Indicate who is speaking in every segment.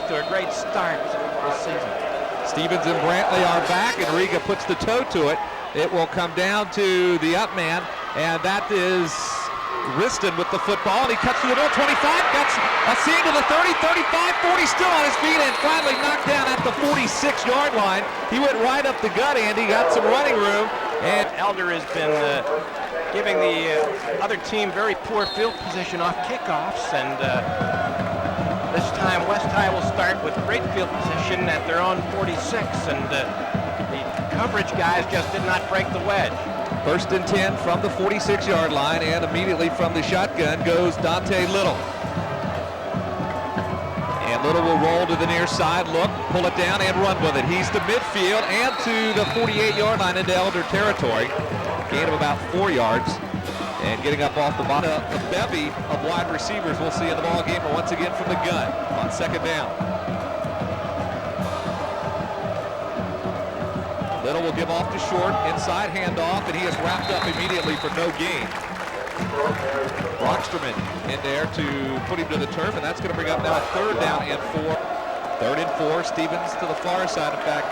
Speaker 1: off to a great start this season.
Speaker 2: Stevens and Brantley are back, and Riga puts the toe to it. It will come down to the up man, and that is Riston with the football, and he cuts to the middle, 25, gets a seam to the 30, 35, 40, still on his feet, and finally knocked down at the 46-yard line. He went right up the gut, Andy, got some running room. And
Speaker 1: Elder has been giving the other team very poor field position off kickoffs, and this time West High will start with great field position at their own 46, and the coverage guys just did not break the wedge.
Speaker 2: First and 10 from the 46-yard line, and immediately from the shotgun goes Dante Little. And Little will roll to the near side, look, pull it down, and run with it. He's to midfield and to the 48-yard line into Elder territory. Gain of about 4 yards. And getting up off the bottom, a bevy of wide receivers we'll see in the ball game, once again from the gun on second down. Little will give off to short, inside handoff, and he is wrapped up immediately for no gain. Brocksterman in there to put him to the turf, and that's going to bring up now a third down and 4. Third and 4, Stevens to the far side. In fact,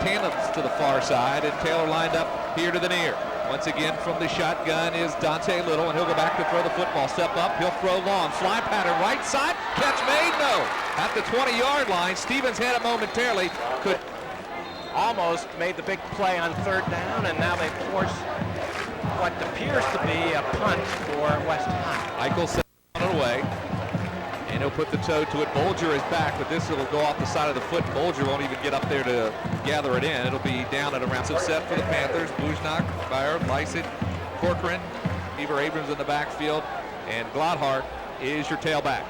Speaker 2: Tandem's to the far side, and Taylor lined up here to the near. Once again from the shotgun is Dante Little, and he'll go back to throw the football. Step up, he'll throw long. Fly pattern right side, catch made, no. At the 20-yard line, Stevens had it momentarily, could
Speaker 1: almost made the big play on third down, and now they force what appears to be a punt for West High.
Speaker 2: Eichel sent it away, and he'll put the toe to it. Bolger is back, but this will go off the side of the foot. Bolger won't even get up there to gather it in. It'll be down at around. So set for the Panthers, Bujnak, Bayer, Lysit, Corcoran, Beaver Abrams in the backfield, and Glodhart is your tailback.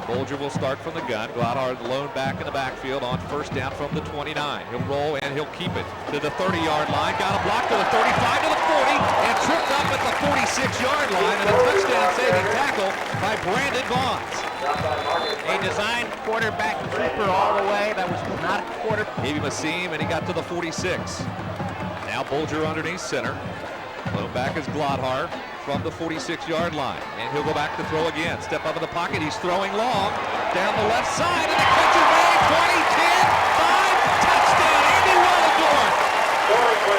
Speaker 2: Bolger will start from the gun. Glodhart alone back in the backfield on first down from the 29. He'll roll and he'll keep it to the 30-yard line. Got a block to the 35 to the 40 and tripped up at the 46-yard line, and a touchdown saving tackle by Brandon Bonds.
Speaker 1: A designed quarterback keeper all the way. That was not a quarter.
Speaker 2: Gave him a seam and he got to the 46. Now Bolger underneath center. Low back is Glodhart from the 46-yard line, and he'll go back to throw again. Step up in the pocket, he's throwing long down the left side, and the catch is made. 20, 10, 5, touchdown, Andy Wallador.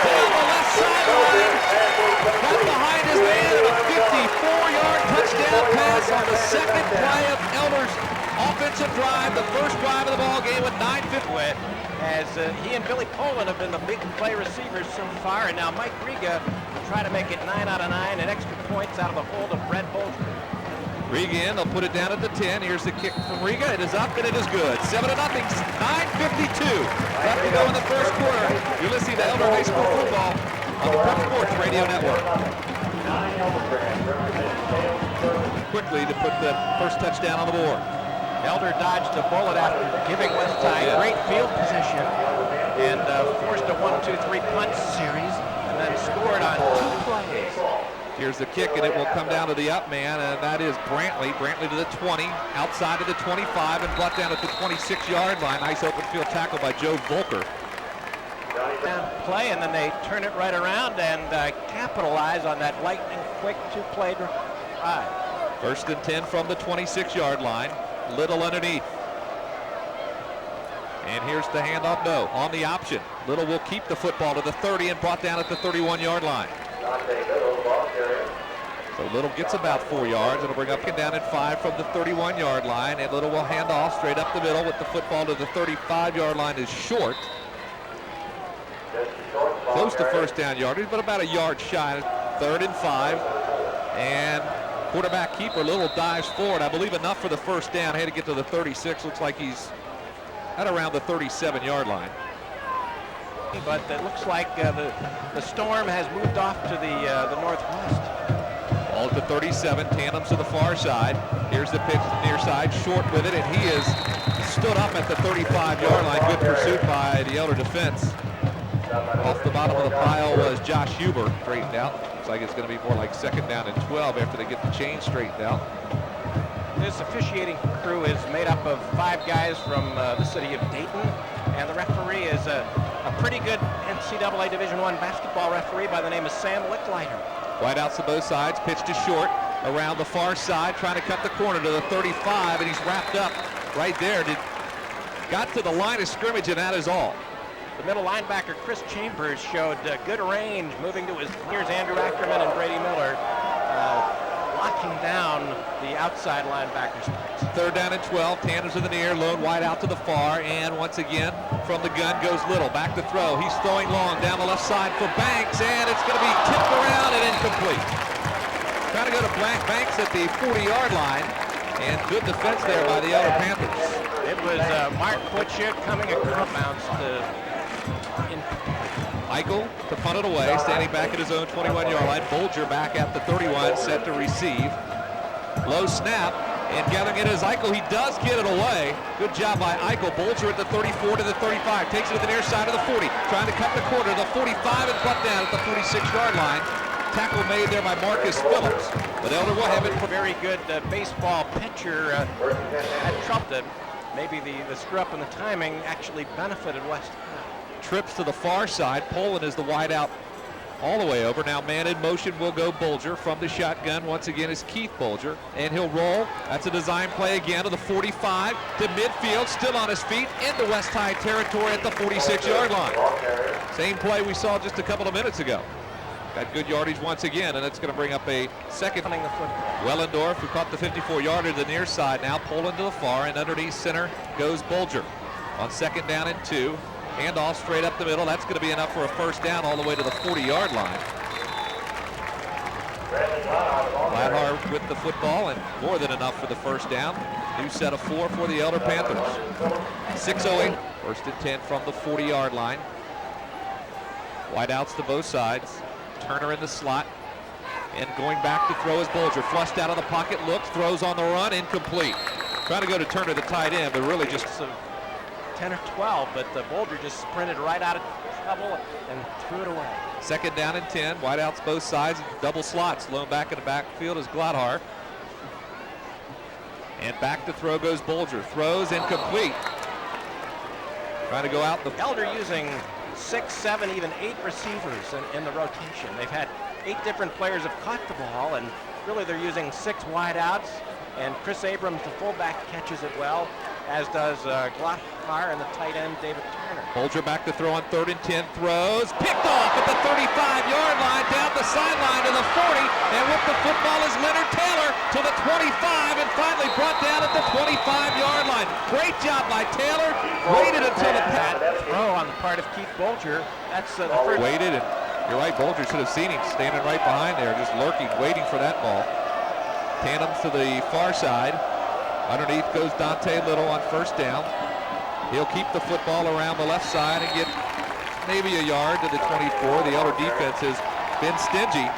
Speaker 2: Down the left sideline, got behind his man, and a 54-yard touchdown pass on the second play of Elder's offensive drive, the first drive of the ball game with 9:50.
Speaker 1: As he and Billy Poland have been the big play receivers so far, and now Mike Riga will try to make it 9 out of 9 and extra points out of the hold of Brett Bolger.
Speaker 2: Riga in, they'll put it down at the 10. Here's the kick from Riga. It is up and it is good. 7-0, 9:52 left to go in the first quarter. You're listening to Elder High School football on the Prep Sports Radio Network. Quickly to put the first touchdown on the board.
Speaker 1: Elder dodged a bullet after giving West High great field position and forced a 1-2-3 punt series and then scored on 2 plays.
Speaker 2: Here's the kick, and it will come down to the up man, and that is Brantley. Brantley to the 20, outside of the 25, and brought down at the 26-yard line. Nice open field tackle by Joe Volker.
Speaker 1: Play, and then they turn it right around and capitalize on that lightning quick 2-play drive.
Speaker 2: First and 10 from the 26-yard line. Little underneath. And here's the handoff, no, on the option. Little will keep the football to the 30 and brought down at the 31-yard line. So Little gets about 4 yards. It'll bring up and down at 5 from the 31-yard line, and Little will hand off straight up the middle with the football to the 35-yard line is short. Close to first down yardage, but about a yard shy. 3rd and 5, and quarterback keeper Little dives forward. I believe enough for the first down. Had to get to the 36. Looks like he's at around the 37-yard line.
Speaker 1: But it looks like the storm has moved off to the northwest.
Speaker 2: Ball to 37. Tandems to the far side. Here's the pitch near side. Short with it, and he is stood up at the 35-yard line. Good pursuit by the Elder defense. Off the bottom of the pile was Josh Huber, straightened out. Looks like it's going to be more like 2nd down and 12 after they get the chain straightened out.
Speaker 1: This officiating crew is made up of 5 guys from the city of Dayton, and the referee is a pretty good NCAA Division I basketball referee by the name of Sam Licklider.
Speaker 2: Wide outs to both sides, pitch to short. around the far side, trying to cut the corner to the 35, and he's wrapped up right there. Got to the line of scrimmage, and that is all.
Speaker 1: The middle linebacker, Chris Chambers, showed good range, moving to his nears Andrew Ackerman and Brady Miller, locking down the outside linebacker spots.
Speaker 2: 3rd down and 12, Tanders in the near, lone wide out to the far, and once again, from the gun goes Little, back to throw. He's throwing long down the left side for Banks, and it's going to be tipped around and incomplete. Trying to go to Banks at the 40-yard line, and good defense there by the Elder Panthers.
Speaker 1: It was Mark Butchett coming across bounds to
Speaker 2: Eichel to punt it away, standing back at his own 21-yard line. Bolger back at the 31, set to receive. Low snap, and gathering it is Eichel. He does get it away. Good job by Eichel. Bolger at the 34 to the 35, takes it to the near side of the 40, trying to cut the corner. The 45 and brought down at the 46-yard line. Tackle made there by Marcus Phillips, but Elder will have it.
Speaker 1: Very good baseball pitcher had trouble. Maybe the screw-up in the timing actually benefited West High.
Speaker 2: Trips to the far side. Poland is the wide out all the way over. Now man in motion will go Bolger from the shotgun. Once again is Keith Bolger, and he'll roll. That's a design play again to the 45 to midfield, still on his feet into West High territory at the 46-yard line. Same play we saw just a couple of minutes ago. Got good yardage once again, and it's going to bring up a second. Wellendorf, who caught the 54-yarder to the near side. Now Poland to the far, and underneath center goes Bolger. On 2nd down and 2. Handoff straight up the middle. That's going to be enough for a first down all the way to the 40-yard line. Gladhar with the football, and more than enough for the first down. New set of 4 for the Elder Panthers. 6:08. 1st and 10 from the 40-yard line. Wideouts to both sides. Turner in the slot, and going back to throw is Bolger. Flushed out of the pocket, looks, throws on the run, incomplete. Trying to go to Turner, the tight end, but really just
Speaker 1: 10 or 12, but Bolger just sprinted right out of trouble and threw it away.
Speaker 2: 2nd down and 10, wideouts both sides, double slots. Lone back in the backfield is Gladhar. And back to throw goes Bolger. Throws incomplete. Trying to go out the
Speaker 1: Elder using 6, 7, even 8 receivers in the rotation. They've had 8 different players have caught the ball, and really they're using 6 wideouts, and Chris Abrams, the fullback, catches it well, as does Gladhar and the tight end David Turner.
Speaker 2: Bolger back to throw on 3rd and 10, throws, picked off at the 35-yard line, down the sideline to the 40, and with the football is Leonard Taylor to the 25, and finally brought down at the 25-yard line. Great job by Taylor, waited until the
Speaker 1: pass throw on the part of Keith Bolger. That's the first.
Speaker 2: Waited, and you're right, Bolger should have seen him standing right behind there, just lurking, waiting for that ball. Tandems to the far side. Underneath goes Dante Little on 1st down. He'll keep the football around the left side and get maybe a yard to the 24. The Elder defense has been stingy.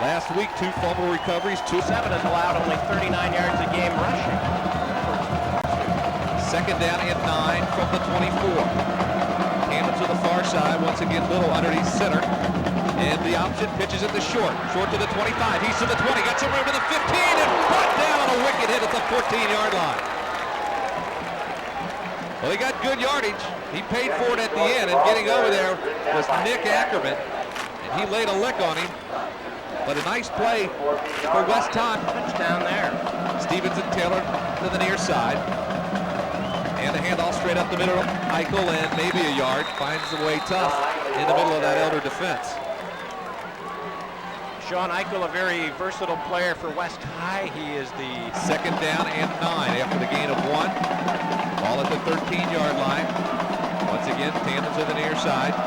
Speaker 2: Last week, 2 fumble recoveries.
Speaker 1: 7 has allowed only 39 yards a game rushing.
Speaker 2: 2nd down and 9 from the 24. Tandem to the far side. Once again, Little underneath center. And the option pitches it to Short. Short to the 25. He's to the 20. Got some room to the 15 and brought down on a wicked hit at the 14-yard line. Well, he got good yardage. He paid for it at the end, and getting over there was Nick Ackerman, and he laid a lick on him. But a nice play for West High.
Speaker 1: Touchdown there.
Speaker 2: Stevens and Taylor to the near side. And a handoff straight up the middle. Eichel, and maybe a yard. Finds the way tough in the middle of that Elder defense.
Speaker 1: Sean Eichel, a very versatile player for West High. He is the
Speaker 2: 2nd down and 9 after the gain of 1. Ball at the 13-yard line. Once again, Tandem to the near side.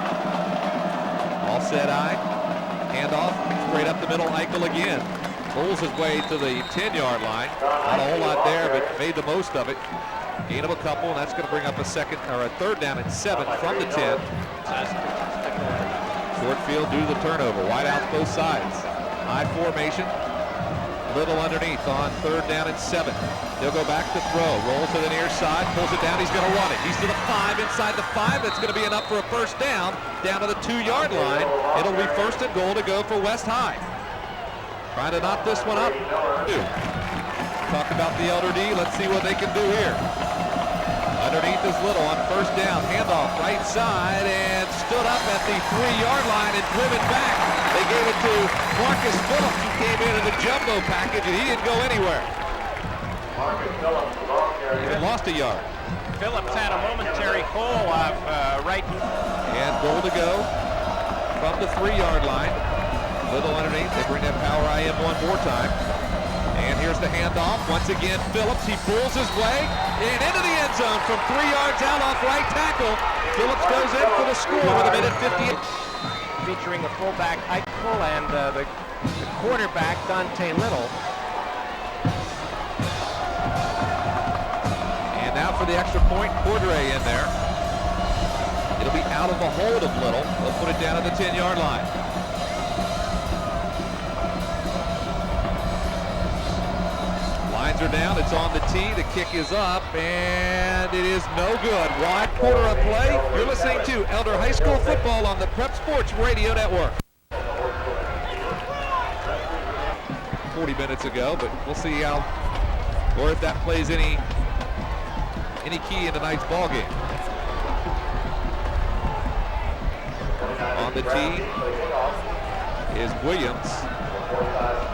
Speaker 2: All set eye. Handoff straight up the middle. Eichel again. Pulls his way to the 10-yard line. Not a whole lot there, but made the most of it. Gain of a couple, and that's going to bring up a 3rd down and 7 from the 10. Short field due to the turnover. Wide out both sides. High formation. Little underneath on 3rd down and 7. They'll go back to throw. Rolls to the near side. Pulls it down. He's going to run it. He's to the 5. Inside the 5. That's going to be enough for a first down. Down to the 2-yard line. It'll be 1st and goal to go for West High. Trying to knock this one up. Talk about the Elder D. Let's see what they can do here. Underneath is Little on first down. Handoff right side and stood up at the 3-yard line and driven back. They gave it to Marcus Phillips, who came in the jumbo package, and he didn't go anywhere. He lost a yard.
Speaker 1: Phillips had a momentary hole off right.
Speaker 2: And goal to go from the 3-yard line. Little underneath. They bring that power IM one more time. And here's the handoff. Once again, Phillips. He pulls his way and into the end zone from 3 yards out off right tackle. Phillips goes in for the score with a minute 58.
Speaker 1: Featuring the fullback Eichel and the quarterback Dante Little.
Speaker 2: And now for the extra point, Cordray in there. It'll be out of the hold of Little. They'll put it down at the 10-yard line. Lines are down. It's on the tee. The kick is up, and it is no good. Wide quarter of play. You're listening to Elder High School football on the Prep Sports Radio Network. 40 minutes ago, but we'll see how, or if that plays any key in tonight's ball game. On the tee is Williams.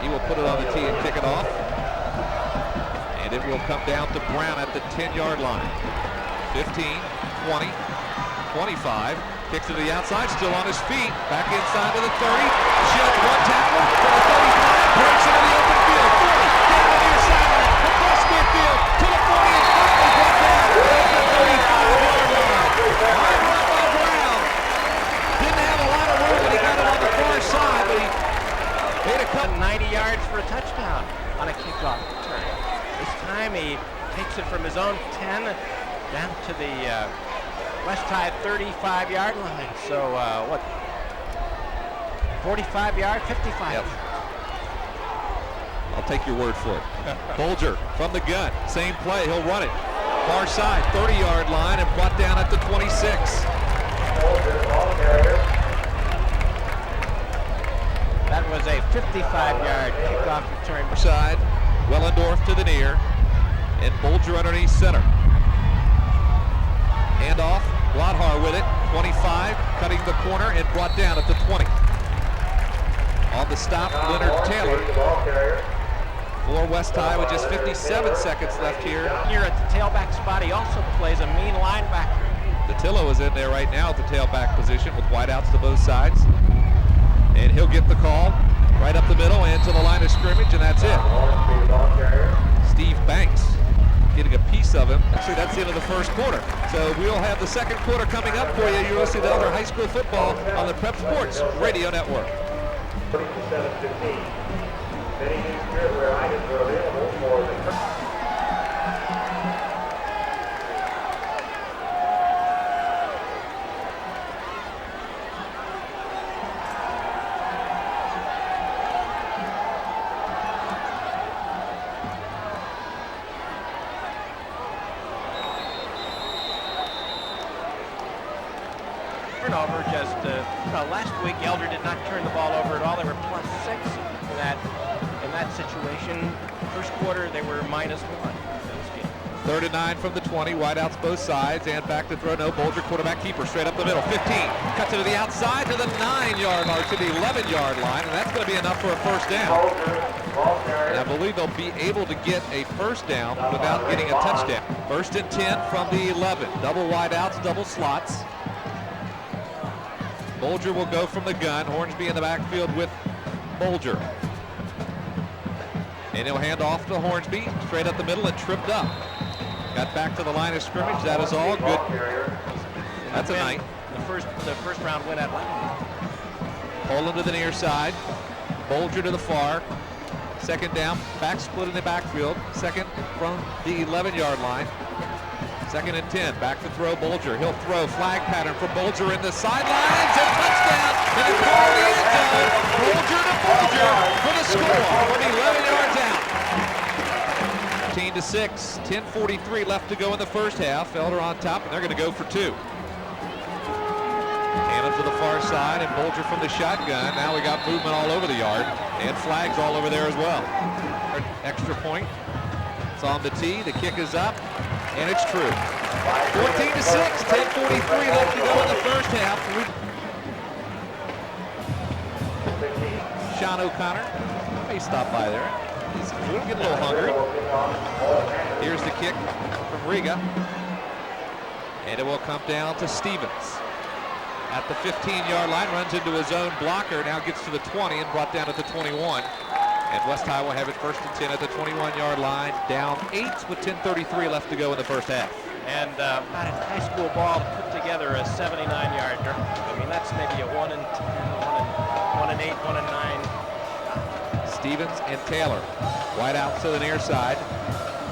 Speaker 2: He will put it on the tee and kick it off. And it will come down to Brown at the 10-yard line. 15, 20, 25. Kicks to the outside, still on his feet. Back inside to the 30. Shed one tackle to the 35. Breaks into the open field. 40, down the near sideline. Across midfield to the 40 and finally brought down at the 35-yard line. Hard run by Brown. Didn't have a lot of room when he got it on the far side, but he made a cut.
Speaker 1: 90 yards for a touchdown on a kickoff return. This time he takes it from his own 10 down to the West High 35-yard line. So what? 45-yard, 55.
Speaker 2: Yep. I'll take your word for it. Bolger from the gun. Same play. He'll run it. Far side, 30-yard line, and brought down at the 26.
Speaker 1: That was a 55-yard kickoff return.
Speaker 2: Side, Wellendorf to the near, and Bolger underneath center. Handoff, Glodhar with it, 25, cutting the corner and brought down at the 20. On the stop, Leonard Taylor for West High with just 57 seconds left here.
Speaker 1: Here at the tailback spot, he also plays a mean linebacker.
Speaker 2: Datillo is in there right now at the tailback position with wideouts to both sides. And he'll get the call right up the middle and to the line of scrimmage, and that's it. Steve Banks getting a piece of him. Actually, that's the end of the first quarter. So we'll have the second quarter coming up for you. You're listening to Elder High School football on the Prep Sports Radio Network.
Speaker 3: 37-15. Many new spirit items are available for the
Speaker 1: turnover. Just last week, Elder did not turn the ball over at all. They were +6 in that situation. First quarter, they were -1. Those games.
Speaker 2: 39 from the 20, wideouts both sides, and back to throw. No, Bolger, quarterback keeper, straight up the middle. 15, cuts it to the outside to the 9-yard line, to the 11-yard line, and that's going to be enough for a first down. And I believe they'll be able to get a first down without getting a touchdown. First and 10 from the 11. Double wideouts, double slots. Bolger will go from the gun. Hornsby in the backfield with Bolger. And he'll hand off to Hornsby, straight up the middle and tripped up. Got back to the line of scrimmage. That is all good. That's a night.
Speaker 1: The first round win at Atlanta.
Speaker 2: Poland to the near side. Bolger to the far. Second down, back split in the backfield. Second from the 11-yard line. Second and 10, back to throw Bolger. He'll throw, flag pattern for Bolger in the sidelines, and touchdown in the corner of the end zone. Bolger to Bolger for the score from 11 yards out. 15-6, 10:43 left to go in the first half. Elder on top, and they're going to go for 2. Cannon to the far side, and Bolger from the shotgun. Now we got movement all over the yard, and flags all over there as well. Extra point. It's on the tee. The kick is up, and it's true. 14-6, 10:43 left to go in the first half. Sean O'Connor may stop by there. He's getting a little hungry. Here's the kick from Riga. And it will come down to Stevens. At the 15-yard line, runs into his own blocker, now gets to the 20 and brought down at the 21. And West High will have it 1st and 10 at the 21-yard line, down 8 with 10:33 left to go in the first half.
Speaker 1: And about a high school ball to put together a 79-yarder. I mean, that's maybe a 1 and 10, 1 and 8, 1 and 9.
Speaker 2: Stevens and Taylor, wide out to the near side.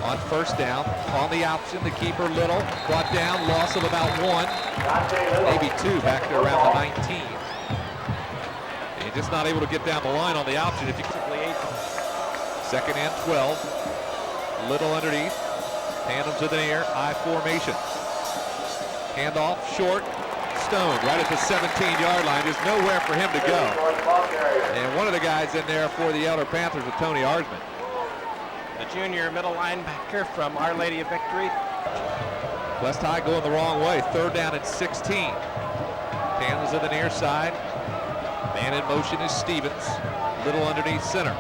Speaker 2: On first down, on the option, the keeper Little, brought down, loss of about 1, maybe 2, back to around the 19. And just not able to get down the line on the option. If you second and 12, Little underneath, hand him to the near, I formation. Handoff, short, Stone right at the 17-yard line. There's nowhere for him to go. And one of the guys in there for the Elder Panthers was Tony Arsman.
Speaker 1: The junior middle linebacker from Our Lady of Victory.
Speaker 2: West High going the wrong way. 3rd down and 16. Hands to the near side. Man in motion is Stevens. Little underneath center.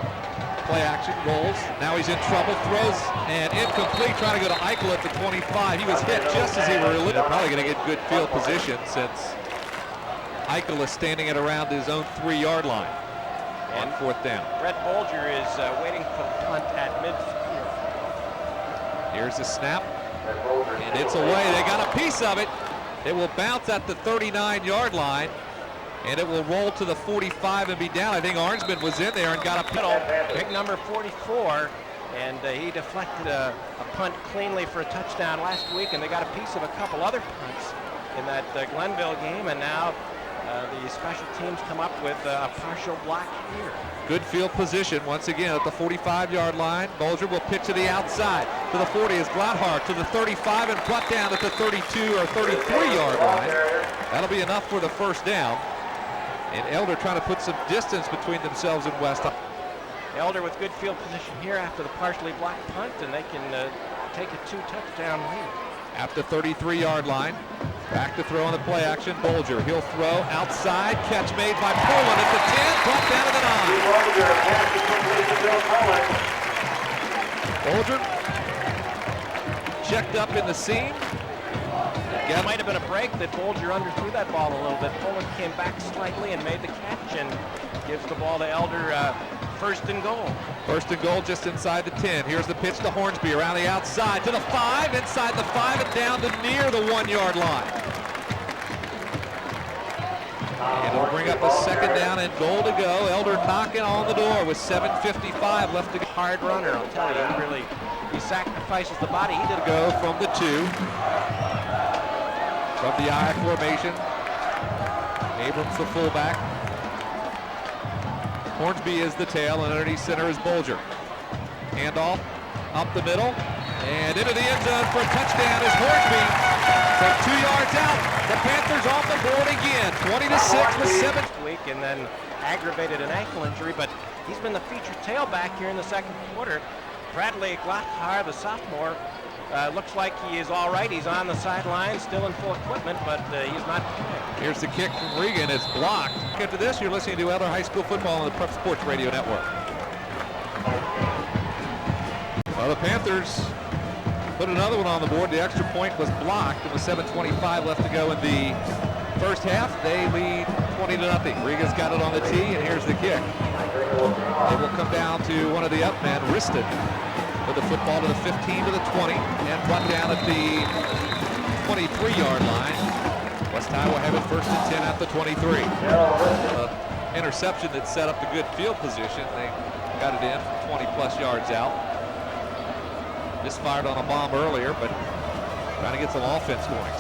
Speaker 2: Play action, rolls. Now he's in trouble, throws, and incomplete, trying to go to Eichel at the 25. He was hit just as he was probably going to get good field position since Eichel is standing at around his own 3-yard line on 4th down.
Speaker 1: Brett Bolger is waiting for the punt at midfield.
Speaker 2: Here's the snap, and it's away. They got a piece of it. It will bounce at the 39-yard line, and it will roll to the 45 and be down. I think Arnsman was in there and got a
Speaker 1: middle. Big number 44, and he deflected a punt cleanly for a touchdown last week, and they got a piece of a couple other punts in that Glenville game, and now the special teams come up with a partial block here.
Speaker 2: Good field position once again at the 45-yard line. Bolger will pitch to the outside. To the 40 is Gladhart, to the 35 and brought down at the 32 or 33-yard line. That'll be enough for the first down. And Elder trying to put some distance between themselves and West High.
Speaker 1: Elder with good field position here after the partially blocked punt, and they can take a 2-touchdown lead.
Speaker 2: At the 33-yard line, back to throw on the play action. Bolger, he'll throw outside, catch made by Poland at the 10, brought down to the 9. Bolger checked up in the seam.
Speaker 1: It might have been a break that Bolger underthrew that ball a little bit. Poland came back slightly and made the catch and gives the ball to Elder. 1st and goal. 1st and goal just inside the 10. Here's the pitch to Hornsby around the outside to the 5, inside the 5 and down to near the 1-yard line. And it'll bring up a 2nd down and goal to go. Elder knocking on the door with 7:55 left to go. Hard runner, I'll tell you. He sacrifices the body. He did go from the 2. From the I formation. Abrams the fullback. Hornsby is the tail, and underneath center is Bolger. Handoff up the middle, and into the end zone for a touchdown is Hornsby. From 2 yards out, the Panthers off the board again. 20-6 with 7. Week, and then aggravated an ankle injury, but he's been the featured tailback here in the 2nd quarter. Bradley Glotthar, the sophomore, looks like he is all right. He's on the sideline, still in full equipment, but he's not playing. Here's the kick from Regan. It's blocked. After this, you're listening to Elder High School football on the Prep Sports Radio Network. Well, the Panthers put another one on the board. The extra point was blocked. It was 7:25 left to go in the first half. They lead 20-0. Rega's got it on the tee, and here's the kick. It will come down to one of the up men, Riston, with the football to the 15 to the 20 and brought down at the 23-yard line. West High will have it 1st and 10 at the 23. Interception that set up a good field position. They got it in from 20-plus yards out. Misfired on a bomb earlier, but trying to get some offense going.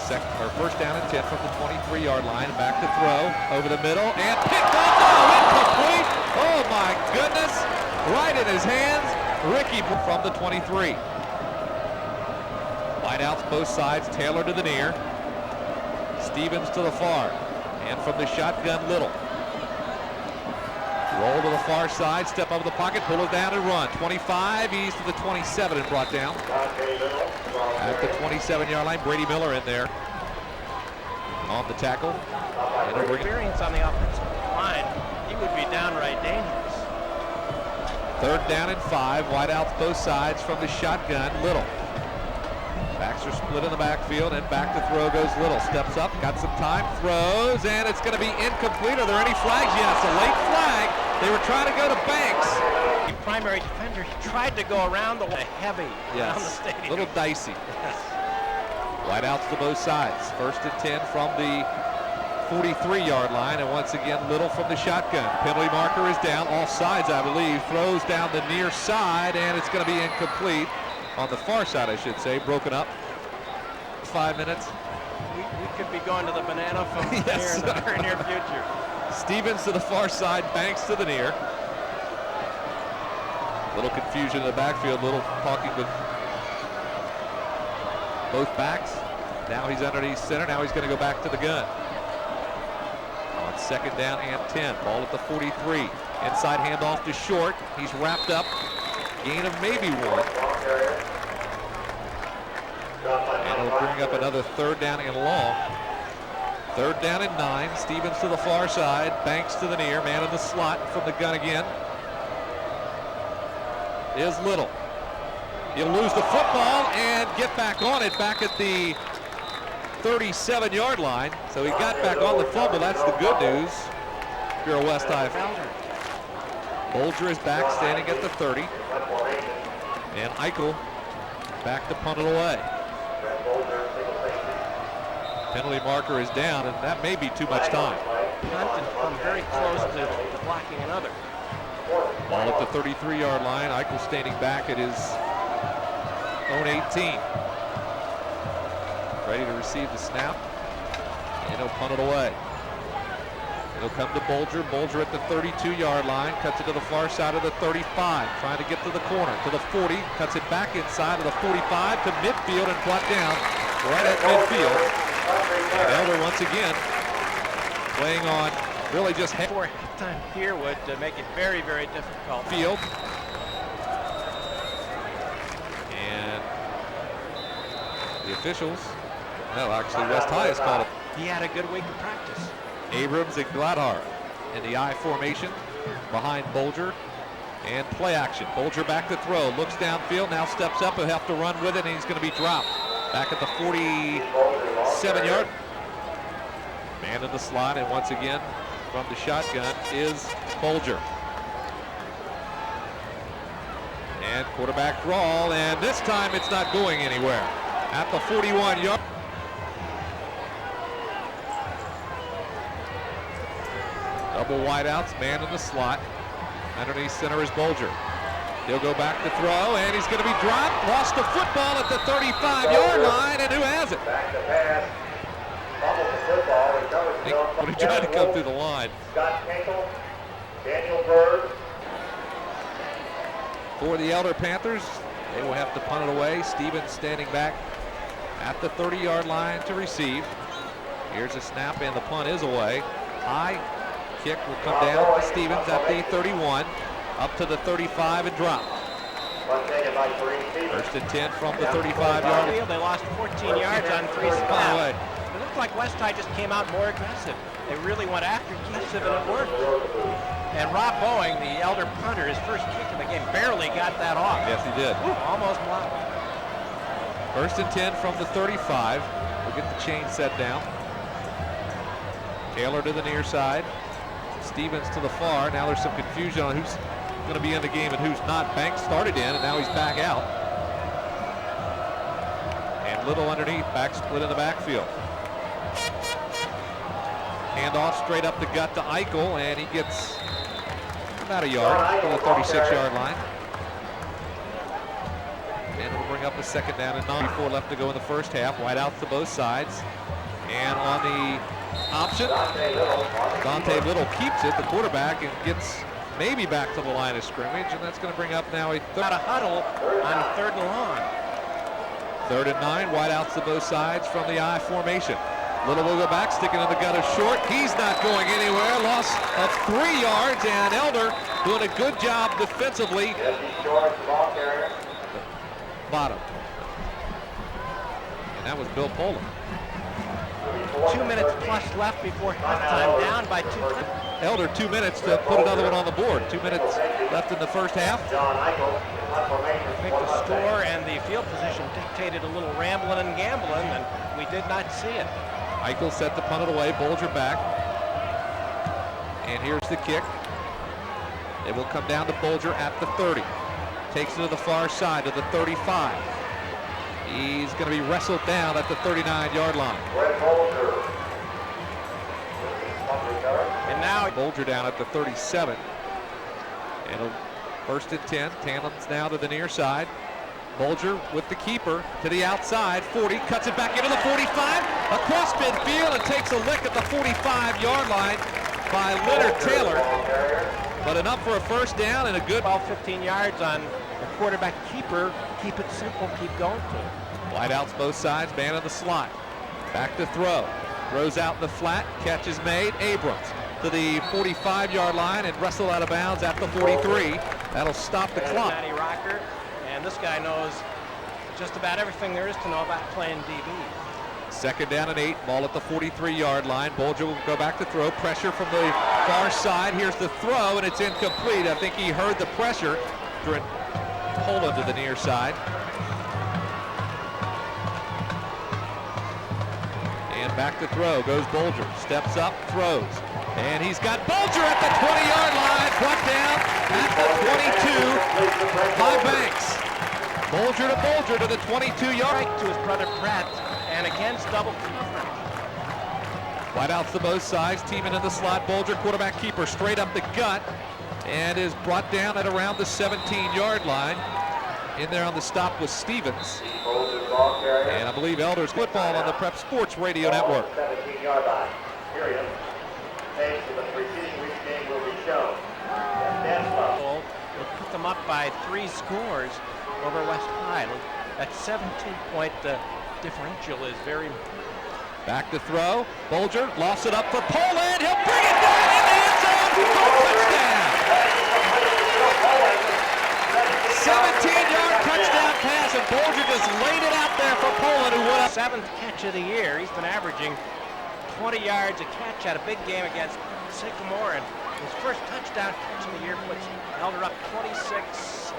Speaker 1: 1st down and 10 from the 23-yard line. Back to throw over the middle and picked off. Oh, incomplete. Oh my goodness. Right in his hands. Ricky from the 23. Wideouts both sides. Taylor to the near. Stevens to the far. And from the shotgun, Little.
Speaker 2: Roll to the far side, step up the pocket, pull it down and run. 25, he's to the 27 and brought down. At the 27-yard line, Brady Miller in there on the tackle.
Speaker 1: Experience on the offensive line, he would be downright dangerous.
Speaker 2: 3rd down and 5, wide outs both sides from the shotgun, Little. Backs are split in the backfield, and back to throw goes Little. Steps up, got some time, throws, and it's going to be incomplete. Are there any flags? Yes, a late flag. They were trying to go to Banks.
Speaker 1: The primary defender, he tried to go around the heavy around the stadium.
Speaker 2: A little dicey. Wide outs to both sides. 1st and 10 from the 43-yard line, and once again Little from the shotgun. Penalty marker is down, off sides I believe. Throws down the near side, and it's going to be incomplete. On the far side, I should say, broken up. 5 minutes.
Speaker 1: We could be going to the banana phone
Speaker 2: Yes.
Speaker 1: here in the very near future.
Speaker 2: Stevens to the far side, Banks to the near. Little confusion in the backfield, Little talking with both backs. Now he's underneath center, now he's going to go back to the gun. On 2nd down and 10, ball at the 43. Inside handoff to Short, he's wrapped up. Gain of maybe 1. And it'll bring up another 3rd down and long. 3rd down and 9. Stevens to the far side. Banks to the near. Man in the slot from the gun again is Little. He'll lose the football and get back on it back at the 37-yard line. So he got back on the fumble. That's the good news. If you're a West High fan. Bolger is back, standing at the 30. And Eichel back to punt it away. Penalty marker is down, and that may be too much time.
Speaker 1: Punt and come very close to blocking another.
Speaker 2: Ball at the 33-yard line. Eichel standing back at his own 18. Ready to receive the snap. And he'll punt it away. It'll come to Bolger. Bolger at the 32-yard line. Cuts it to the far side of the 35. Trying to get to the corner. To the 40. Cuts it back inside of the 45 to midfield and brought down right at midfield. And Elder once again playing on really just
Speaker 1: For halftime here would make it very, very difficult.
Speaker 2: Field. And the officials, no, actually West High has called it.
Speaker 1: He had a good week of practice.
Speaker 2: Abrams and Gladhar in the I formation behind Bolger, and play action. Bolger back to throw, looks downfield, now steps up, he'll have to run with it, and he's going to be dropped. Back at the 47-yard. Man in the slot, and once again from the shotgun is Bolger. And quarterback draw, and this time it's not going anywhere. At the 41-yard. Double wideouts, man in the slot. Underneath center is Bolger. He'll go back to throw, and he's going to be dropped. Lost the football at the 35-yard line, and who has it?
Speaker 3: Back to pass. Fumbles the football. Recovers himself.
Speaker 2: When he tried to come through the line.
Speaker 3: Scott Tinkle, Daniel Bird.
Speaker 2: For the Elder Panthers, they will have to punt it away. Stevens standing back at the 30-yard line to receive. Here's a snap, and the punt is away. High kick will come down to Stevens at the 31, up to the 35 and drop. First and 10 from the 35-yard line.
Speaker 1: They lost 14 yards on 3 snaps. It looked like West High just came out more aggressive. They really went after Keefe, and it worked. And Rob Boeing, the Elder punter, his first kick in the game, barely got that off.
Speaker 2: Yes, he did.
Speaker 1: Almost blocked.
Speaker 2: First and 10 from the 35. We'll get the chain set down. Taylor to the near side. Stevens to the far. Now there's some confusion on who's going to be in the game and who's not. Banks started in, and now he's back out. And Little underneath, back split in the backfield. Handoff straight up the gut to Eichel, and he gets about a yard to the 36-yard line. And it'll bring up a 2nd down and 9. 4 left to go in the first half. Wide out to both sides. And on the option, Dante Little keeps it, the quarterback, and gets maybe back to the line of scrimmage, and that's going to bring up now a
Speaker 1: Got a huddle on 3rd and long.
Speaker 2: 3rd and 9, wide outs to both sides from the I formation. Little will go back, sticking in the gutter short. He's not going anywhere. Loss of 3 yards, and Elder doing a good job defensively. Bottom. And that was Bill Poland.
Speaker 1: 2 minutes plus left before halftime, down by 2.
Speaker 2: Elder 2 minutes to put another one on the board. 2 minutes left in the first half.
Speaker 1: I think the score and the field position dictated a little rambling and gambling, and we did not see it.
Speaker 2: Eichel set to punt it away, Bolger back. And here's the kick. It will come down to Bolger at the 30. Takes it to the far side to the 35. He's going to be wrestled down at the 39-yard line.
Speaker 1: And now
Speaker 2: Bolger down at the 37. And a first and 10. Tandem's now to the near side. Bolger with the keeper to the outside. 40, cuts it back into the 45. Across midfield and takes a lick at the 45-yard line by Leonard Taylor. But enough for a first down and a good
Speaker 1: 12-15 yards on the quarterback keeper. Keep it simple, keep going to it.
Speaker 2: Wideouts both sides, man in the slot. Back to throw. Throws out in the flat, catch is made. Abrams to the 45-yard line and wrestled out of bounds at the 43. That'll stop the clock.
Speaker 1: Matty Rocker, and this guy knows just about everything there is to know about playing DB.
Speaker 2: Second down and 8, ball at the 43-yard line. Bolger will go back to throw. Pressure from the far side. Here's the throw, and it's incomplete. I think he heard the pressure. Poland to the near side. And back to throw goes Bolger. Steps up, throws. And he's got Bolger at the 20-yard line. Brought down at the 22 by Banks. Bolger to the 22-yard.
Speaker 1: To his brother Pratt, and against double coverage.
Speaker 2: Wideouts to both sides, teaming in the slot. Bolger, quarterback keeper, straight up the gut, and is brought down at around the 17-yard line. In there on the stop was Stevens. And I believe Elder's football on the Prep Sports Radio Network.
Speaker 3: 17-yard line. Period. Page for the preceding week's game will be shown.
Speaker 1: Will put them up by 3 scores over West Highland. That 17-point differential is very.
Speaker 2: Back to throw. Bolger lofts it up for Poland. He'll bring it down in the end zone for a touchdown. 17-yard touchdown pass, and Bolger just laid it out there for Poland, who went up.
Speaker 1: 7th catch of the year. He's been averaging 20 yards a catch at a big game against Sycamore, and his first touchdown catch of the year puts Elder up 26.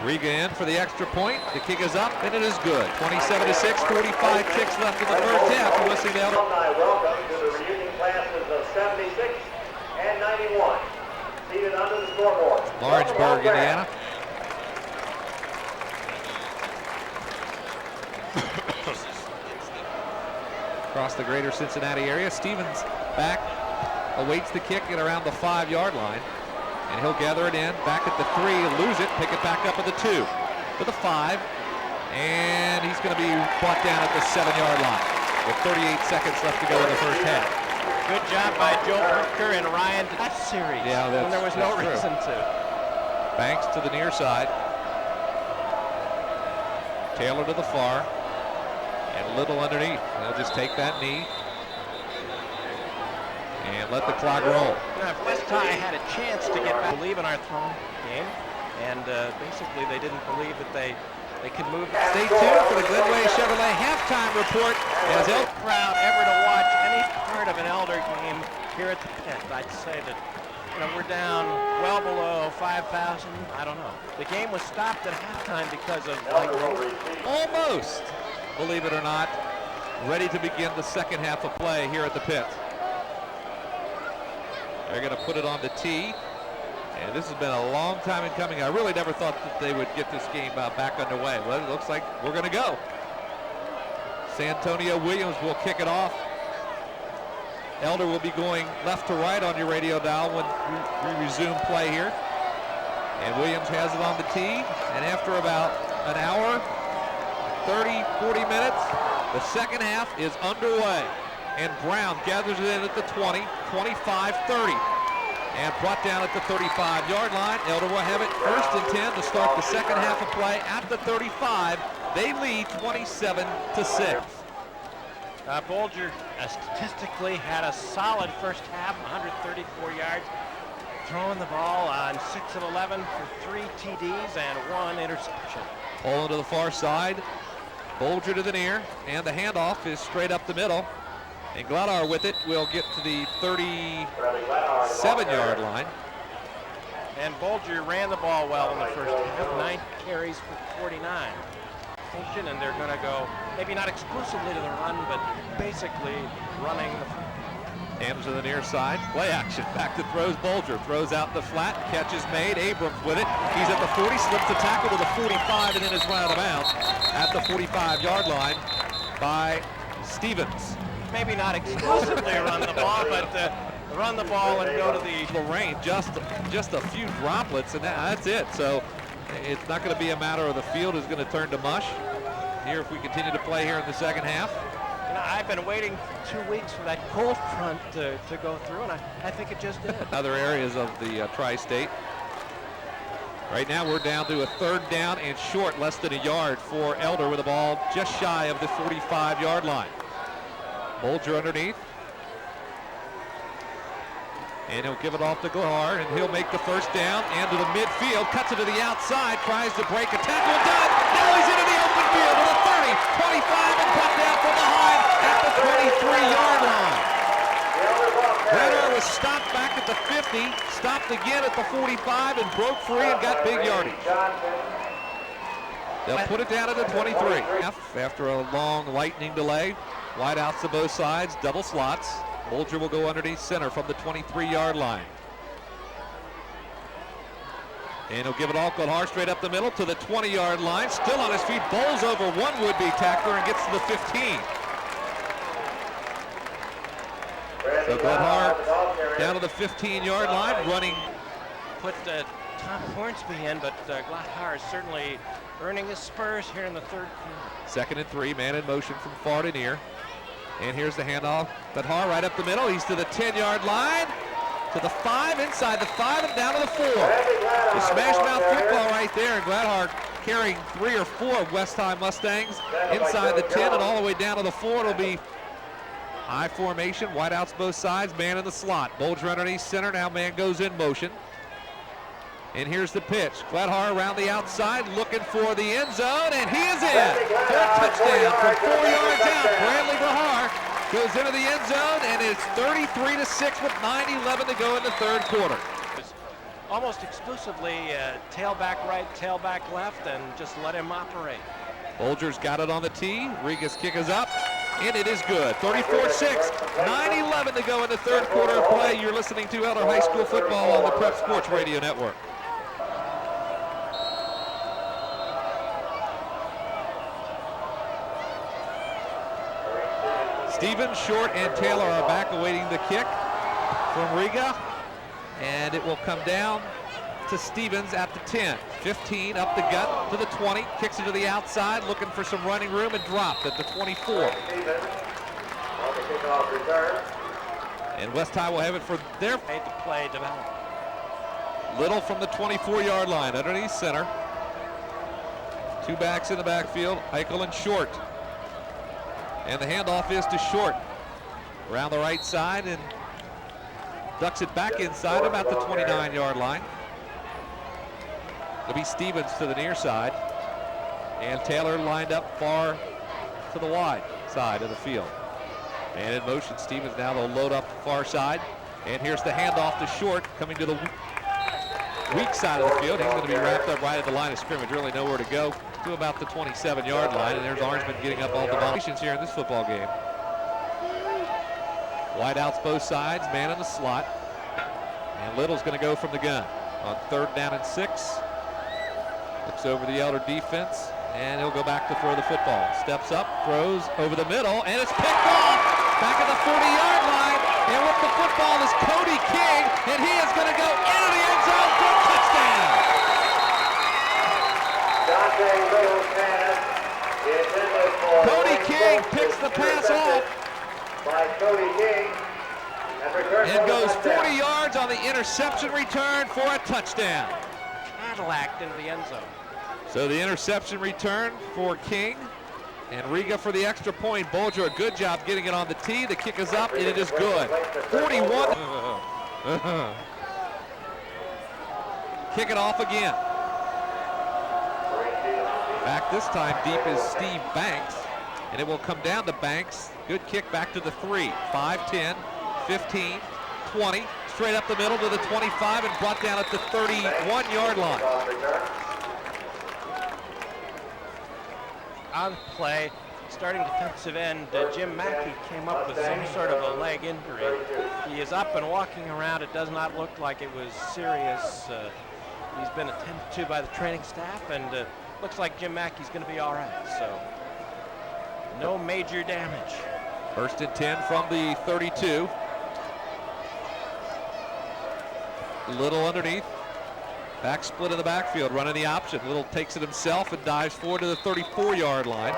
Speaker 2: Riga in for the extra point. The kick is up, and it is good. 27-6, 45 ticks left in the first half. You're listening to Elder.
Speaker 3: Welcome to the reunion classes of 76 and 91. Seated under the scoreboard.
Speaker 2: Lawrenceburg, Indiana. Across the greater Cincinnati area. Stevens back, awaits the kick at around the 5-yard line. And he'll gather it in, back at the 3, lose it, pick it back up at the 2, to the 5, and he's going to be brought down at the 7-yard line with 38 seconds left to go in the first half.
Speaker 1: Good job by Joe Hooker and Ryan to that series when there was no reason to.
Speaker 2: Banks to the near side. Taylor to the far, and Little underneath. They'll just take that knee and let the clock roll.
Speaker 1: Now, if West High had a chance to get back, believe in our throwing game, and basically they didn't believe that they could move.
Speaker 2: Stay tuned for the Glenway Chevrolet halftime report as
Speaker 1: crowd ever to watch any part of an Elder game here at the pit. I'd say that we're down well below 5,000. I don't know. The game was stopped at halftime because of
Speaker 2: almost, believe it or not, ready to begin the second half of play here at the pit. They're going to put it on the tee, and this has been a long time in coming. I really never thought that they would get this game back underway. Well, it looks like we're going to go. Santonio Williams will kick it off. Elder will be going left to right on your radio dial when we resume play here. And Williams has it on the tee, and after about an hour, 30, 40 minutes, the second half is underway. And Brown gathers it in at the 20, 25, 30. And brought down at the 35-yard line. Elder will have it first and 10 to start the second half of play at the 35. They lead 27-6.
Speaker 1: Bolger statistically had a solid first half, 134 yards, throwing the ball on 6 of 11 for 3 TDs and 1 interception.
Speaker 2: Pulling to the far side, Bolger to the near, and the handoff is straight up the middle. And Gladar with it will get to the 37-yard line.
Speaker 1: And Bolger ran the ball well in the first half, 9 carries for 49. And they're going to go, maybe not exclusively to the run, but basically running the football.
Speaker 2: Panthers to the near side, play action, back to throws Bolger, throws out the flat, catch is made, Abrams with it, he's at the 40, slips the tackle to the 45, and then is run out of bounds at the 45-yard line by Stevens.
Speaker 1: Maybe not exclusively run the ball, but run the ball and go to the
Speaker 2: rain, just a few droplets, and that's it. So it's not going to be a matter of the field is going to turn to mush here if we continue to play here in the second half.
Speaker 1: You know, I've been waiting 2 weeks for that cold front to go through, and I think it just did.
Speaker 2: Other areas of the tri-state. Right now we're down to a 3rd down and short, less than a yard for Elder with the ball just shy of the 45-yard line. Bolger underneath. And he'll give it off to Glahar, and he'll make the first down and to the midfield, cuts it to the outside, tries to break a tackle, done! Now he's into the open field with a 30, 25, and cut down from behind at the 23-yard line. Gladar was stopped back at the 50, stopped again at the 45, and broke free and got big yardage. They'll put it down at the 23. After a long lightning delay, wide outs to both sides, double slots. Bolger will go underneath center from the 23-yard line. And he'll give it off Gladar straight up the middle to the 20-yard line. Still on his feet, bowls over one would-be tackler and gets to the 15. So Gladar down to the 15-yard line, running.
Speaker 1: Put Tom Hornsby in, but Gladar is certainly earning his spurs here in the 3rd quarter.
Speaker 2: 2nd and 3, man in motion from far to near. And here's the handoff. Gladar right up the middle. He's to the 10-yard line, to the 5, inside the 5, and down to the 4. The smash mouth football right there, and Gladar carrying 3 or 4 West High Mustangs inside the 10 and all the way down to the 4. It'll be high formation, wideouts both sides, man in the slot. Bolger underneath center, now man goes in motion. And here's the pitch. Gladar around the outside, looking for the end zone, and he is in for a touchdown from 4 yards out. Bradley Gladar goes into the end zone, and it's 33-6 with 9:11 to go in the 3rd quarter.
Speaker 1: Almost exclusively tailback right, tailback left, and just let him operate.
Speaker 2: Bolger's got it on the tee. Riga's kick is up, and it is good. 34-6, 9:11 to go in the 3rd quarter of play. You're listening to Elder High School football on the Prep Sports Radio Network. Stevens, Short, and Taylor are back awaiting the kick from Riga, and it will come down to Stevens at the 10. 15 up the gut to the 20, kicks it to the outside, looking for some running room, and dropped at the 24. And West High will have it for their
Speaker 1: made the play develop.
Speaker 2: Little from the 24-yard line, underneath center. 2 backs in the backfield, Eichel and Short. And the handoff is to Short. Around the right side and ducks it back inside about the 29-yard line. It'll be Stevens to the near side. And Taylor lined up far to the wide side of the field. And in motion, Stevens now will load up the far side. And here's the handoff to Short, coming to the weak side of the field. He's going to be wrapped up right at the line of scrimmage, really nowhere to go, to about the 27-yard line. And there's Orangeman getting up all the violations here in this football game. Wide outs both sides, man in the slot. And Little's going to go from the gun on 3rd down and 6. Looks over the Elder defense, and he'll go back to throw the football. Steps up, throws over the middle, and it's picked off back at the 40-yard line. And with the football is Cody King, and he is going to go into the end zone for a touchdown. Cody King picks the pass off
Speaker 3: by Cody King
Speaker 2: and goes 40 yards on the interception return for a touchdown.
Speaker 1: Cadillac into the end zone.
Speaker 2: So the interception return for King And Riga for the extra point. Bolger, a good job getting it on the tee. The kick is up, and it is good. 41. Kick it off again. Back this time deep is Steve Banks, and it will come down to Banks. Good kick back to the 3. 5, 10, 15, 20. Straight up the middle to the 25 and brought down at the 31-yard line.
Speaker 1: On play, starting defensive end, Jim Mackey came up with some sort of a leg injury. He is up and walking around. It does not look like it was serious. He's been attended to by the training staff, and looks like Jim Mackey's going to be all right. So no major damage.
Speaker 2: 1st and 10 from the 32. Little underneath. Back split in the backfield, running the option. Little takes it himself and dives forward to the 34-yard line.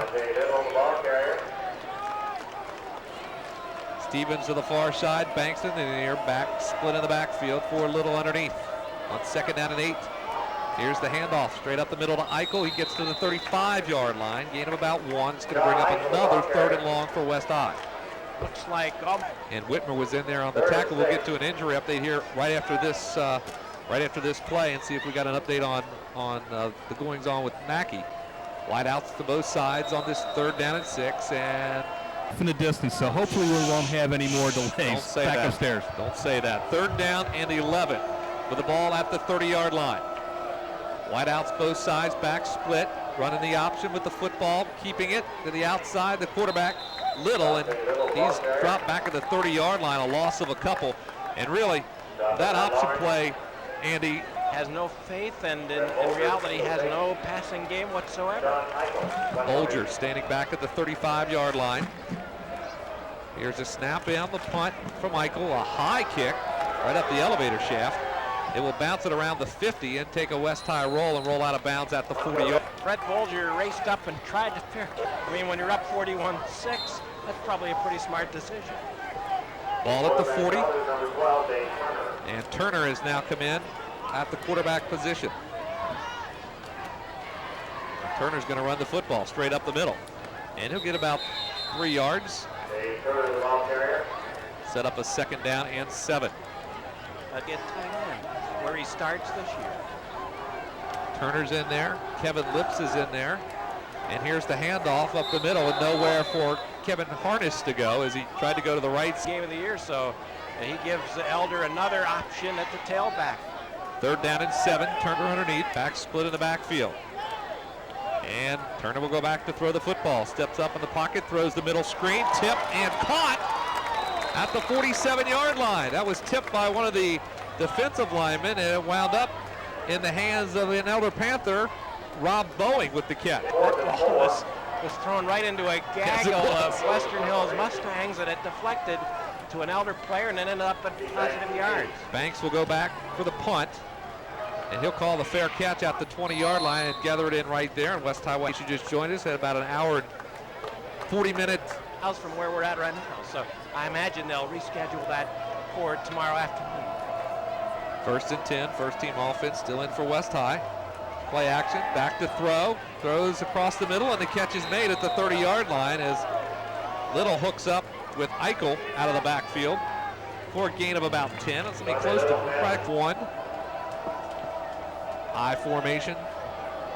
Speaker 2: Stevens to the far side, Banks in the back split in the backfield for Little underneath. On 2nd down and 8. Here's the handoff straight up the middle to Eichel. He gets to the 35-yard line, gain of about 1. It's going to bring up another 3rd and long for West High.
Speaker 1: Looks like
Speaker 2: and Whitmer was in there on the tackle. We'll get to an injury update here right after this play and see if we got an update on the goings on with Mackey. Wide outs to both sides on this 3rd down and 6, and
Speaker 4: in the distance, so hopefully we won't have any more delays.
Speaker 2: Don't say
Speaker 4: back
Speaker 2: that.
Speaker 4: Upstairs.
Speaker 2: Don't say that. 3rd down and 11 with the ball at the 30-yard line. Wide outs both sides, back split, running the option with the football, keeping it to the outside. The quarterback, Little, and he's dropped back at the 30-yard line, a loss of a couple. And really, that option play, Andy,
Speaker 1: has no faith, and in reality has no passing game whatsoever.
Speaker 2: Bolger standing back at the 35-yard line. Here's a snap in on the punt from Eichel, a high kick right up the elevator shaft. It will bounce it around the 50 and take a West High roll and roll out of bounds at the 40-yard.
Speaker 1: Brett Bolger raced up and tried to fair kick. I mean, when you're up 41-6, that's probably a pretty smart decision.
Speaker 2: Ball at the 40. And Turner has now come in at the quarterback position. Turner's going to run the football straight up the middle. And he'll get about 3 yards. Set up a 2nd down and 7.
Speaker 1: Get tight end, where he starts this year.
Speaker 2: Turner's in there. Kevin Lips is in there. And here's the handoff up the middle and nowhere for Kevin Harness to go as he tried to go to the right.
Speaker 1: Game of the year, so he gives Elder another option at the tailback.
Speaker 2: 3rd down and 7. Turner underneath. Back split in the backfield. And Turner will go back to throw the football. Steps up in the pocket, throws the middle screen, tip and caught at the 47-yard line. That was tipped by one of the defensive linemen, and it wound up in the hands of an Elder Panther, Rob Boeing, with the catch.
Speaker 1: That ball was thrown right into a gaggle of Western Hills Mustangs, and it deflected to an Elder player and then ended up at positive yards.
Speaker 2: Banks will go back for the punt, and he'll call the fair catch at the 20-yard line and gather it in right there. And West Highway should just join us at about an hour and 40 minutes
Speaker 1: from where we're at right now. So I imagine they'll reschedule that for tomorrow afternoon.
Speaker 2: 1st and 10, first team offense still in for West High. Play action, back to throw, throws across the middle, and the catch is made at the 30-yard line as Little hooks up with Eichel out of the backfield for a gain of about 10. It's going to be close to track 1. I formation.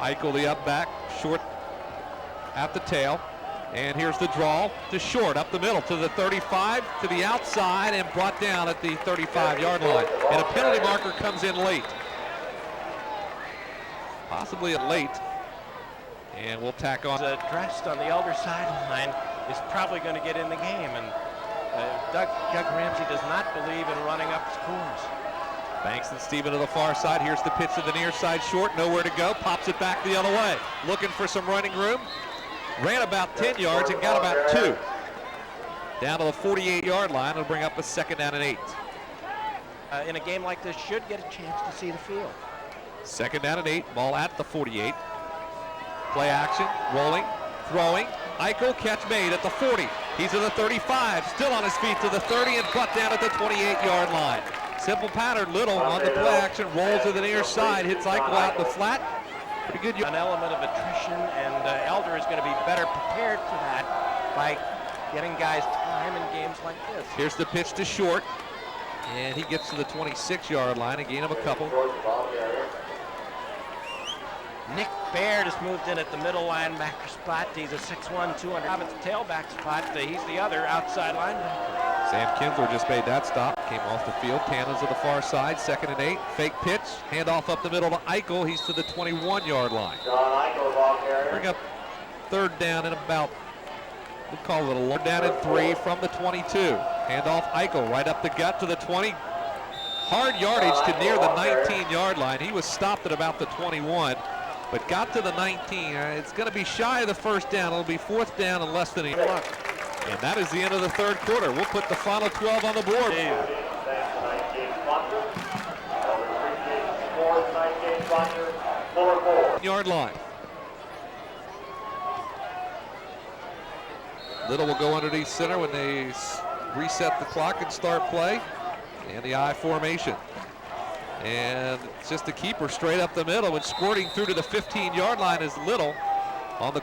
Speaker 2: Eichel the up back, short at the tail. And here's the draw to short up the middle to the 35, to the outside, and brought down at the 35-yard line. And a penalty marker comes in late. Possibly at late. And we'll tack on.
Speaker 1: Dressed on the Elder sideline is probably going to get in the game. And Doug Ramsey does not believe in running up scores.
Speaker 2: Banks and Steven to the far side. Here's the pitch to the near side, short, nowhere to go. Pops it back the other way. Looking for some running room. Ran about 10 yards and got about 2. Down to the 48-yard line. It'll bring up a 2nd down and 8.
Speaker 1: In a game like this, should get a chance to see the field.
Speaker 2: 2nd down and 8. Ball at the 48. Play action. Rolling. Throwing. Eichel, catch made at the 40. He's at the 35. Still on his feet to the 30 and brought down at the 28-yard line. Simple pattern. Little on the play action. Rolls to the near side. Hits Eichel out in the flat. Pretty good.
Speaker 1: An element of attrition, and Elder is going to be better prepared for that by getting guys time in games like this.
Speaker 2: Here's the pitch to Short, and he gets to the 26-yard line, a gain of a couple.
Speaker 1: Nick Baird has moved in at the middle linebacker spot. He's a 6'1", 200. At the tailback spot, he's the other outside linebacker.
Speaker 2: Sam Kinsler just made that stop. Came off the field. Cannons to the far side. 2nd and 8. Fake pitch. Handoff up the middle to Eichel. He's to the 21-yard line. Bring up 3rd down and about, we'll call it a low down and 3 from the 22. Handoff Eichel right up the gut to the 20. Hard yardage to near the 19-yard line. He was stopped at about the 21, but got to the 19. It's going to be shy of the 1st down. It'll be 4th down and less than a yard. And that is the end of the 3rd quarter. We'll put the final 12 on the board. Yard line. Little will go underneath center when they reset the clock and start play. And the I formation. And it's just a keeper straight up the middle and squirting through to the 15-yard line is Little on the.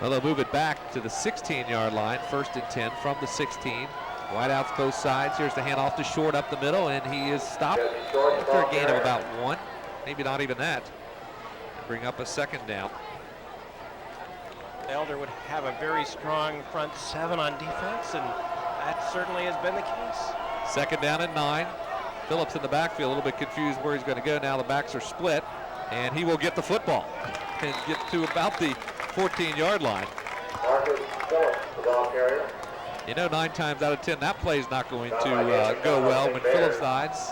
Speaker 2: Well, they'll move it back to the 16-yard line. 1st and 10 from the 16. Wideouts both sides. Here's the handoff to Short up the middle, and he is stopped after a gain of about 1. Maybe not even that. Bring up a 2nd down.
Speaker 1: Elder would have a very strong front 7 on defense, and that certainly has been the case.
Speaker 2: 2nd down and 9. Phillips in the backfield, a little bit confused where he's going to go. Now the backs are split, and he will get the football and get to about the 14-yard line.
Speaker 3: Marcus Phillips, the ball carrier.
Speaker 2: You know, 9 times out of 10, that play is not going to go well when Phillips sides.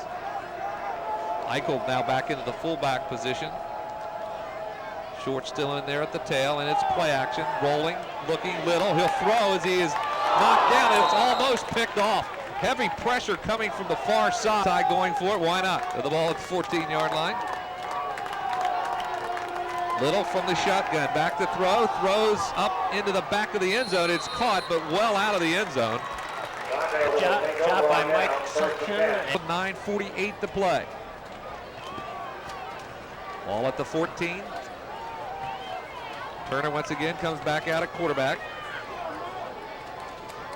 Speaker 2: Eichel now back into the fullback position. Short still in there at the tail, and it's play action. Rolling, looking, Little. He'll throw as he is knocked down, and it's almost picked off. Heavy pressure coming from the far side, going for it. Why not? With the ball at the 14-yard line. Little from the shotgun, back to throw, throws up into the back of the end zone. It's caught, but well out of the end zone.
Speaker 1: Job by Mike Silkin.
Speaker 2: 9:48 to play. Ball at the 14. Turner once again comes back out at quarterback.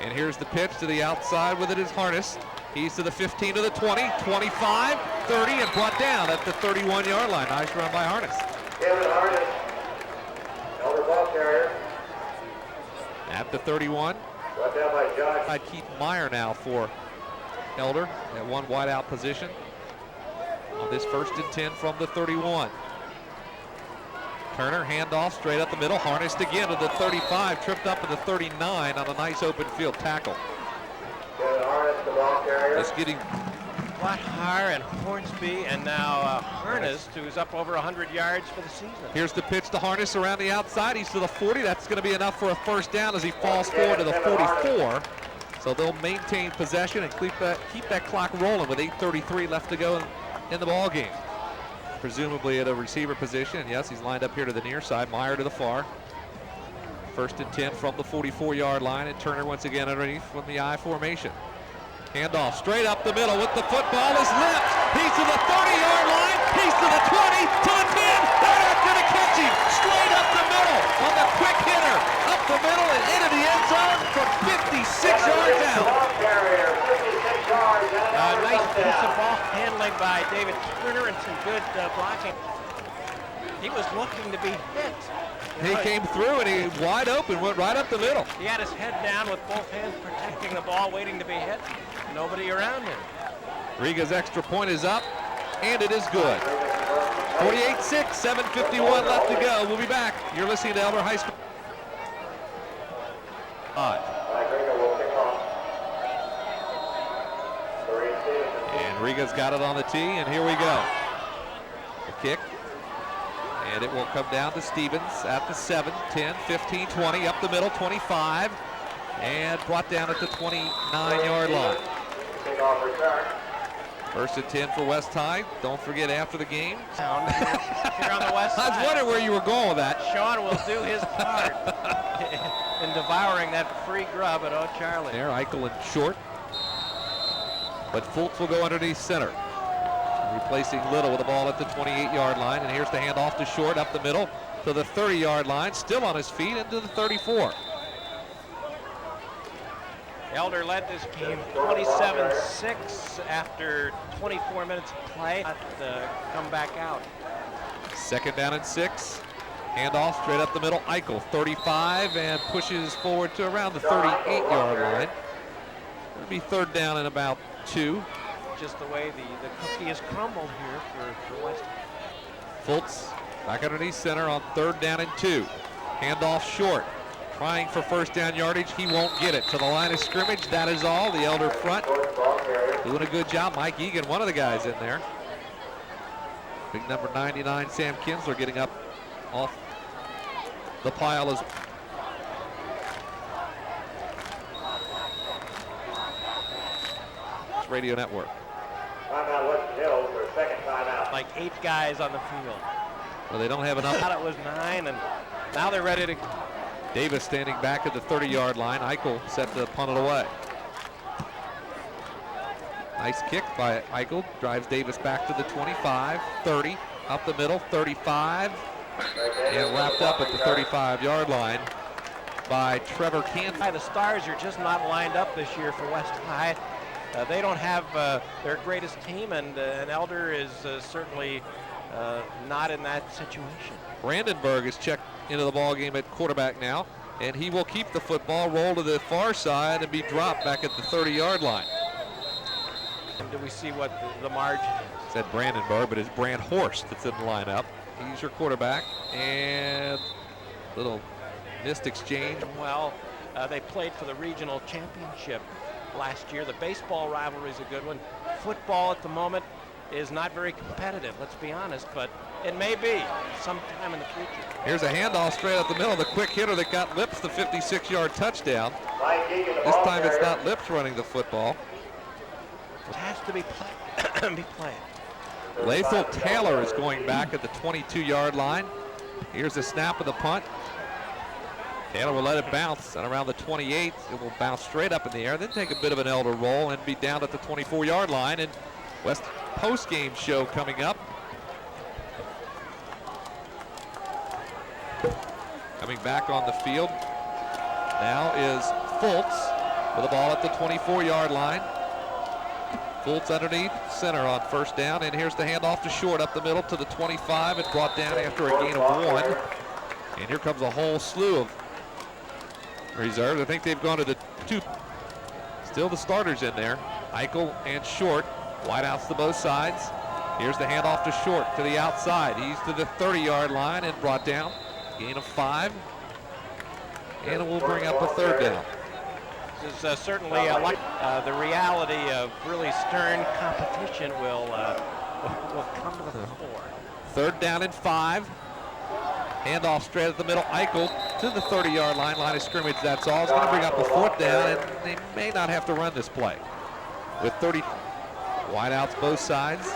Speaker 2: And here's the pitch to the outside with it is Harness. He's to the 15 to the 20, 25, 30, and brought down at the 31-yard line. Nice run by Harness.
Speaker 3: Kevin Harness, Elder ball carrier.
Speaker 2: At the 31.
Speaker 3: Brought down by Josh.
Speaker 2: I'd keep Meyer now for Elder at one wide out position on this 1st and 10 from the 31. Turner handoff straight up the middle, harnessed again to the 35, tripped up at the 39 on a nice open field tackle.
Speaker 3: Kevin Harness, the ball carrier.
Speaker 2: Just getting
Speaker 1: Blathar and Hornsby, and now Harness, who's up over 100 yards for the season.
Speaker 2: Here's the pitch to Harness around the outside. He's to the 40. That's going to be enough for a 1st down as he falls forward to the 44. So they'll maintain possession and keep that clock rolling with 8:33 left to go in the ball game. Presumably at a receiver position. And yes, he's lined up here to the near side. Meyer to the far. 1st and 10 from the 44-yard line, and Turner once again underneath from the I formation. Handoff straight up the middle with the football is lipped. He's to the 30-yard line. He's to the 20, to the 10. They're not going to catch him. Straight up the middle on the quick hitter. Up the middle and into the end zone from 56 yards out.
Speaker 1: Nice piece of ball handling by David Turner and some good blocking. He was looking to be hit.
Speaker 2: He came through and he wide open, went right up the middle.
Speaker 1: He had his head down with both hands protecting the ball, waiting to be hit. Nobody around him.
Speaker 2: Riga's extra point is up, and it is good. 48-6, 7:51 left to go. We'll be back. You're listening to Elmer High School. And Riga's got it on the tee, and here we go. The kick. And it will come down to Stevens at the 7, 10, 15, 20, up the middle, 25, and brought down at the 29-yard line. 1st and 10 for West High. Don't forget after the game.
Speaker 1: Here on the west side.
Speaker 2: I was wondering where you were going with that.
Speaker 1: Sean will do his part in devouring that free grub at O'Charlie.
Speaker 2: There, Eichel and Short. But Fultz will go underneath center. replacing Little with the ball at the 28-yard line. And here's the handoff to Short up the middle to the 30-yard line, still on his feet, into the 34.
Speaker 1: Elder led this game 27-6 after 24 minutes of play. Come back out.
Speaker 2: 2nd down and 6. Handoff straight up the middle. Eichel, 35, and pushes forward to around the 38-yard line. It'll be 3rd down and about 2.
Speaker 1: Just the way the cookie has crumbled here for West.
Speaker 2: Fultz back underneath center on 3rd down and 2. Handoff Short, trying for 1st down yardage. He won't get it to the line of scrimmage. That is all. The Elder front doing a good job. Mike Egan, one of the guys in there. Big number 99, Sam Kinsler, getting up off the pile as Radio Network.
Speaker 3: Timeout Western Hills for a 2nd timeout.
Speaker 1: Like 8 guys on the field.
Speaker 2: Well, they don't have enough.
Speaker 1: Thought it was 9, and now they're ready to.
Speaker 2: Davis standing back at the 30-yard line. Eichel set to punt it away. Nice kick by Eichel. Drives Davis back to the 25, 30, up the middle, 35, and wrapped up at the 35-yard line by Trevor Canton.
Speaker 1: The Stars are just not lined up this year for West High. They don't have their greatest team, and Elder is certainly not in that situation.
Speaker 2: Brandenburg is checked into the ball game at quarterback now, and he will keep the football, roll to the far side, and be dropped back at the 30-yard line.
Speaker 1: And do we see what the margin is?
Speaker 2: Said Brandenburg, but it's Brand Horst that's in the lineup. He's your quarterback, and little missed exchange.
Speaker 1: Well, they played for the regional championship last year. The baseball rivalry is a good one. Football at the moment is not very competitive, let's be honest, but it may be sometime in the future.
Speaker 2: Here's a handoff straight up the middle. The quick hitter that got Lips the 56-yard touchdown. This time it's not Lips running the football.
Speaker 1: It has to be played.
Speaker 2: Lathel Taylor is going back at the 22-yard line. Here's the snap of the punt. Taylor will let it bounce, and around the 28, it will bounce straight up in the air, then take a bit of an Elder roll and be down at the 24-yard line. And West post-game show coming up. Coming back on the field now is Fultz with the ball at the 24-yard line. Fultz underneath center on 1st down, and here's the handoff to Short up the middle to the 25 and brought down after a gain of 1. And here comes a whole slew of reserves. I think they've gone to the 2. Still the starters in there. Eichel and Short. Wideouts to both sides. Here's the handoff to Short to the outside. He's to the 30-yard line and brought down. Gain of 5. And it will bring up a 3rd down.
Speaker 1: This is certainly the reality of really stern competition will come to the fore.
Speaker 2: 3rd down and 5. Handoff straight at the middle. Eichel to the 30-yard line of scrimmage. That's all. It's going to bring up a 4th down, and they may not have to run this play. With 30 wideouts both sides.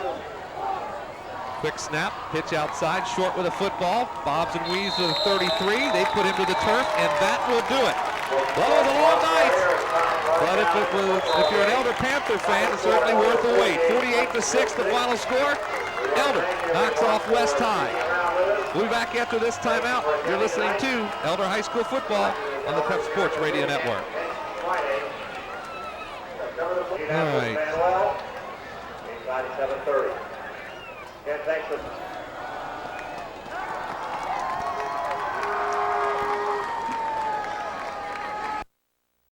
Speaker 2: Quick snap, pitch outside, Short with a football. Bobs and weaves to the 33. They put him to the turf, and that will do it. Well, it was a long night, but if you're an Elder Panther fan, it's certainly worth the wait. 48-6, the final score. Elder knocks off West High. We'll be back after this timeout. You're listening to Elder High School football on the Pep Sports Radio Network. All right.
Speaker 3: Inside 7:30. Again, thanks for